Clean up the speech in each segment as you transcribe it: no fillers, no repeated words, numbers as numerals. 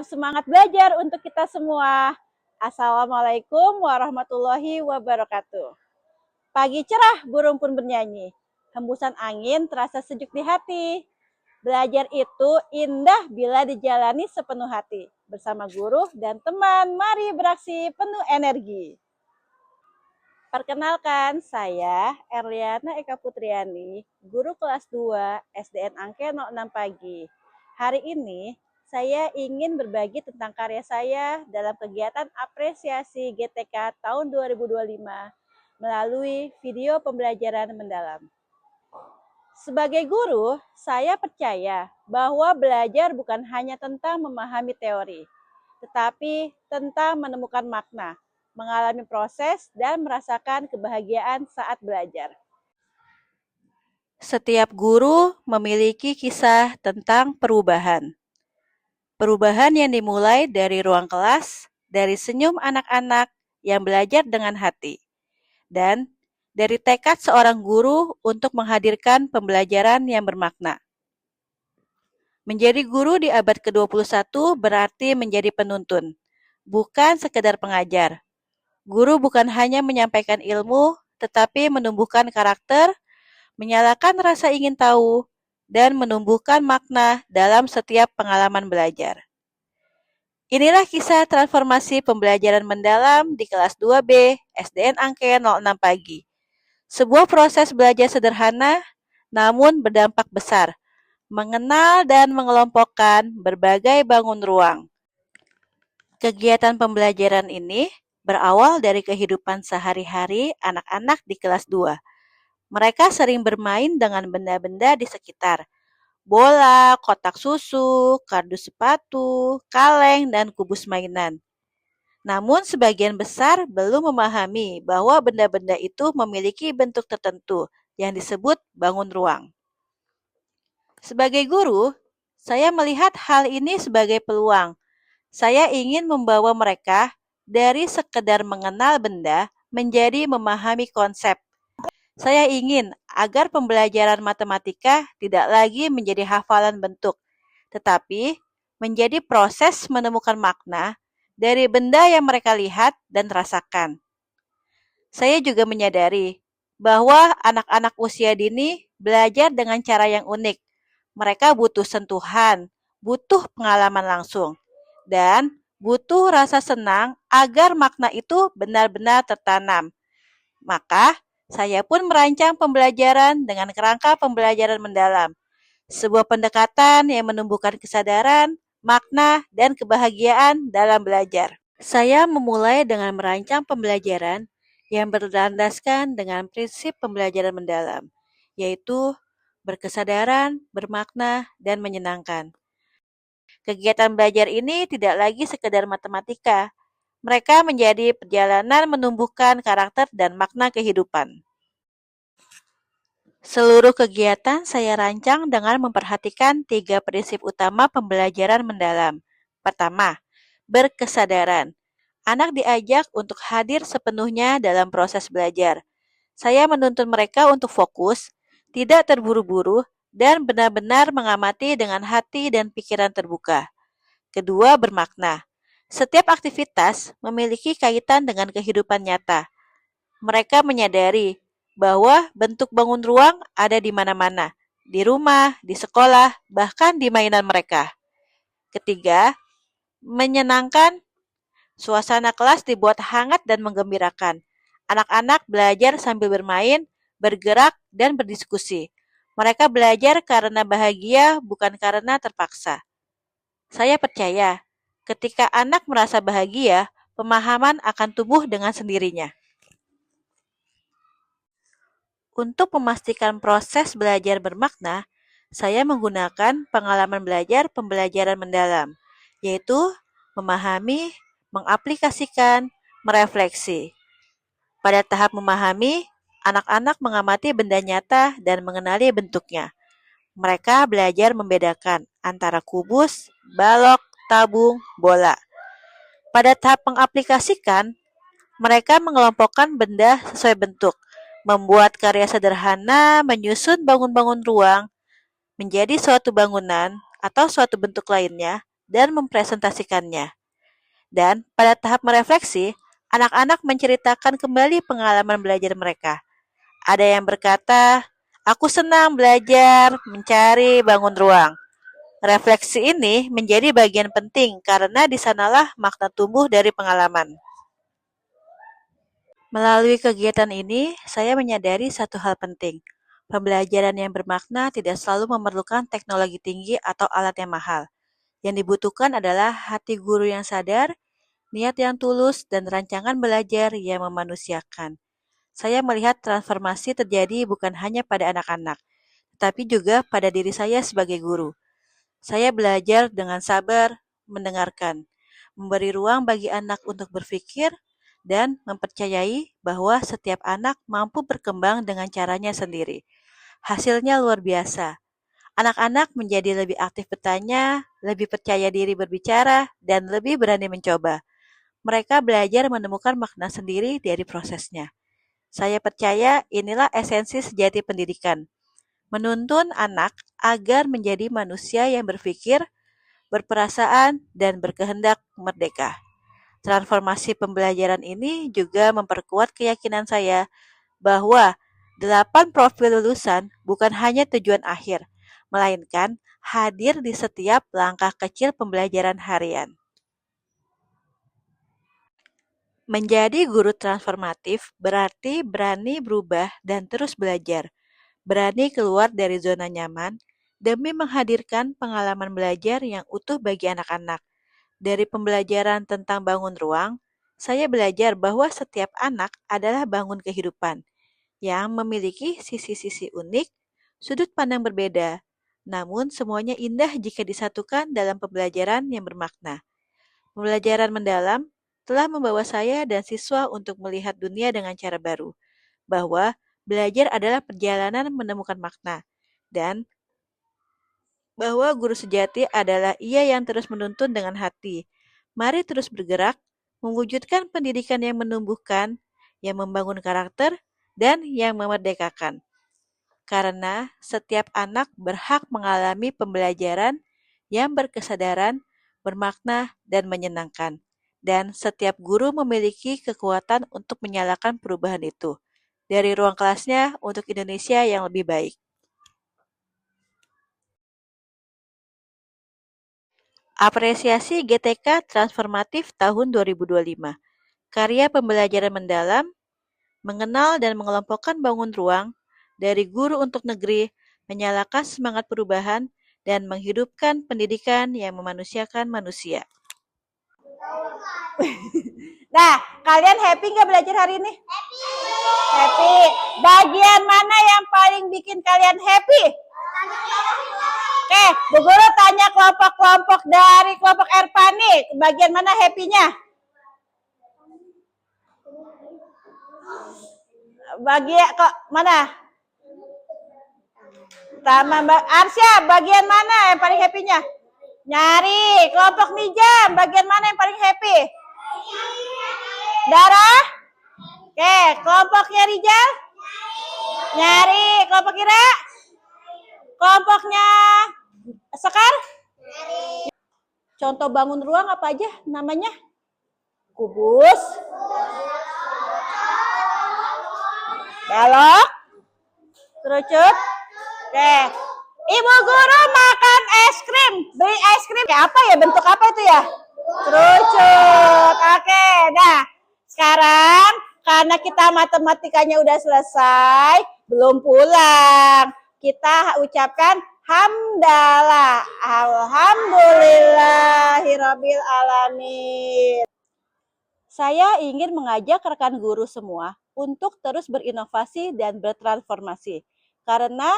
semangat belajar untuk kita semua. Assalamualaikum warahmatullahi wabarakatuh. Pagi cerah, burung pun bernyanyi. Hembusan angin terasa sejuk di hati. Belajar itu indah bila dijalani sepenuh hati. Bersama guru dan teman, mari beraksi penuh energi. Perkenalkan, saya Erliana Eka Putriani, guru kelas 2 SDN Angke 06 Pagi. Hari ini, saya ingin berbagi tentang karya saya dalam kegiatan apresiasi GTK tahun 2025 melalui video pembelajaran mendalam. Sebagai guru, saya percaya bahwa belajar bukan hanya tentang memahami teori, tetapi tentang menemukan makna, mengalami proses, dan merasakan kebahagiaan saat belajar. Setiap guru memiliki kisah tentang perubahan. Perubahan yang dimulai dari ruang kelas, dari senyum anak-anak yang belajar dengan hati, dan dari tekad seorang guru untuk menghadirkan pembelajaran yang bermakna. Menjadi guru di abad ke-21 berarti menjadi penuntun, bukan sekedar pengajar. Guru bukan hanya menyampaikan ilmu, tetapi menumbuhkan karakter, menyalakan rasa ingin tahu, dan menumbuhkan makna dalam setiap pengalaman belajar. Inilah kisah transformasi pembelajaran mendalam di kelas 2B SDN Angke 06 Pagi. Sebuah proses belajar sederhana, namun berdampak besar, mengenal dan mengelompokkan berbagai bangun ruang. Kegiatan pembelajaran ini berawal dari kehidupan sehari-hari anak-anak di kelas 2. Mereka sering bermain dengan benda-benda di sekitar. Bola, kotak susu, kardus sepatu, kaleng, dan kubus mainan. Namun sebagian besar belum memahami bahwa benda-benda itu memiliki bentuk tertentu yang disebut bangun ruang. Sebagai guru, saya melihat hal ini sebagai peluang. Saya ingin membawa mereka dari sekedar mengenal benda menjadi memahami konsep. Saya ingin agar pembelajaran matematika tidak lagi menjadi hafalan bentuk, tetapi menjadi proses menemukan makna dari benda yang mereka lihat dan rasakan. Saya juga menyadari bahwa anak-anak usia dini belajar dengan cara yang unik. Mereka butuh sentuhan, butuh pengalaman langsung, dan butuh rasa senang agar makna itu benar-benar tertanam. Maka, saya pun merancang pembelajaran dengan kerangka pembelajaran mendalam, sebuah pendekatan yang menumbuhkan kesadaran, makna, dan kebahagiaan dalam belajar. Saya memulai dengan merancang pembelajaran yang berlandaskan dengan prinsip pembelajaran mendalam, yaitu berkesadaran, bermakna, dan menyenangkan. Kegiatan belajar ini tidak lagi sekedar matematika, mereka menjadi perjalanan menumbuhkan karakter dan makna kehidupan. Seluruh kegiatan saya rancang dengan memperhatikan 3 prinsip utama pembelajaran mendalam. Pertama, berkesadaran. Anak diajak untuk hadir sepenuhnya dalam proses belajar. Saya menuntun mereka untuk fokus, tidak terburu-buru, dan benar-benar mengamati dengan hati dan pikiran terbuka. Kedua, bermakna. Setiap aktivitas memiliki kaitan dengan kehidupan nyata. Mereka menyadari bahwa bentuk bangun ruang ada di mana-mana, di rumah, di sekolah, bahkan di mainan mereka. Ketiga, menyenangkan. Suasana kelas dibuat hangat dan menggembirakan. Anak-anak belajar sambil bermain, bergerak, dan berdiskusi. Mereka belajar karena bahagia, bukan karena terpaksa. Saya percaya, ketika anak merasa bahagia, pemahaman akan tumbuh dengan sendirinya. Untuk memastikan proses belajar bermakna, saya menggunakan pengalaman belajar pembelajaran mendalam, yaitu memahami, mengaplikasikan, merefleksi. Pada tahap memahami, anak-anak mengamati benda nyata dan mengenali bentuknya. Mereka belajar membedakan antara kubus, balok, tabung, bola. Pada tahap mengaplikasikan, mereka mengelompokkan benda sesuai bentuk, membuat karya sederhana, menyusun bangun-bangun ruang menjadi suatu bangunan atau suatu bentuk lainnya, dan mempresentasikannya. Dan pada tahap merefleksi, anak-anak menceritakan kembali pengalaman belajar mereka. Ada yang berkata, "Aku senang belajar, mencari, bangun ruang." Refleksi ini menjadi bagian penting karena di sanalah makna tumbuh dari pengalaman. Melalui kegiatan ini, saya menyadari satu hal penting. Pembelajaran yang bermakna tidak selalu memerlukan teknologi tinggi atau alat yang mahal. Yang dibutuhkan adalah hati guru yang sadar, niat yang tulus, dan rancangan belajar yang memanusiakan. Saya melihat transformasi terjadi bukan hanya pada anak-anak, tetapi juga pada diri saya sebagai guru. Saya belajar dengan sabar, mendengarkan, memberi ruang bagi anak untuk berpikir, dan mempercayai bahwa setiap anak mampu berkembang dengan caranya sendiri. Hasilnya luar biasa. Anak-anak menjadi lebih aktif bertanya, lebih percaya diri berbicara, dan lebih berani mencoba. Mereka belajar menemukan makna sendiri dari prosesnya. Saya percaya inilah esensi sejati pendidikan. Menuntun anak agar menjadi manusia yang berpikir, berperasaan, dan berkehendak merdeka. Transformasi pembelajaran ini juga memperkuat keyakinan saya bahwa 8 profil lulusan bukan hanya tujuan akhir, melainkan hadir di setiap langkah kecil pembelajaran harian. Menjadi guru transformatif berarti berani berubah dan terus belajar, berani keluar dari zona nyaman demi menghadirkan pengalaman belajar yang utuh bagi anak-anak. Dari pembelajaran tentang bangun ruang, saya belajar bahwa setiap anak adalah bangun kehidupan yang memiliki sisi-sisi unik, sudut pandang berbeda, namun semuanya indah jika disatukan dalam pembelajaran yang bermakna. Pembelajaran mendalam telah membawa saya dan siswa untuk melihat dunia dengan cara baru, bahwa belajar adalah perjalanan menemukan makna, dan bahwa guru sejati adalah ia yang terus menuntun dengan hati. Mari terus bergerak, mewujudkan pendidikan yang menumbuhkan, yang membangun karakter, dan yang memerdekakan. Karena setiap anak berhak mengalami pembelajaran yang berkesadaran, bermakna, dan menyenangkan. Dan setiap guru memiliki kekuatan untuk menyalakan perubahan itu. Dari ruang kelasnya untuk Indonesia yang lebih baik. Apresiasi GTK Transformatif tahun 2025. Karya pembelajaran mendalam, mengenal dan mengelompokkan bangun ruang, dari guru untuk negeri, menyalakan semangat perubahan, dan menghidupkan pendidikan yang memanusiakan manusia. Nah, kalian happy nggak belajar hari ini? Happy. Happy. Bagian mana yang paling bikin kalian happy? Oke, Bu Guru tanya kelompok-kelompok dari kelompok Erpani, bagian mana happy-nya? Bagian kok mana? Taman Arsya, bagian mana yang paling happy-nya? Nyari. Kelompok Nijam, bagian mana yang paling happy? Darah? Oke, kelompoknya Rijal? Nyari. Kelompok Ira? Kelompoknya Sekar? Nyari. Contoh bangun ruang apa aja namanya? Kubus. Balok. Kerucut. Oke. Ibu guru makan es krim. Beli es krim. Kayak apa ya? Bentuk apa itu ya? Kerucut. Oke. Nah, sekarang karena kita matematikanya udah selesai, belum pulang. Kita ucapkan hamdalah. Alhamdulillahirabbil alamin. Saya ingin mengajak rekan guru semua untuk terus berinovasi dan bertransformasi. Karena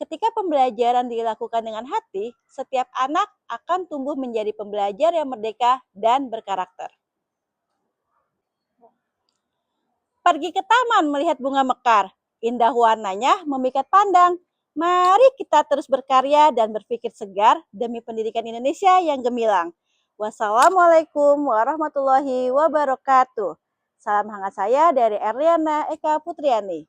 ketika pembelajaran dilakukan dengan hati, setiap anak akan tumbuh menjadi pembelajar yang merdeka dan berkarakter. Pergi ke taman melihat bunga mekar, indah warnanya memikat pandang. Mari kita terus berkarya dan berpikir segar demi pendidikan Indonesia yang gemilang. Wassalamualaikum warahmatullahi wabarakatuh. Salam hangat saya dari Erliana Eka Putriani.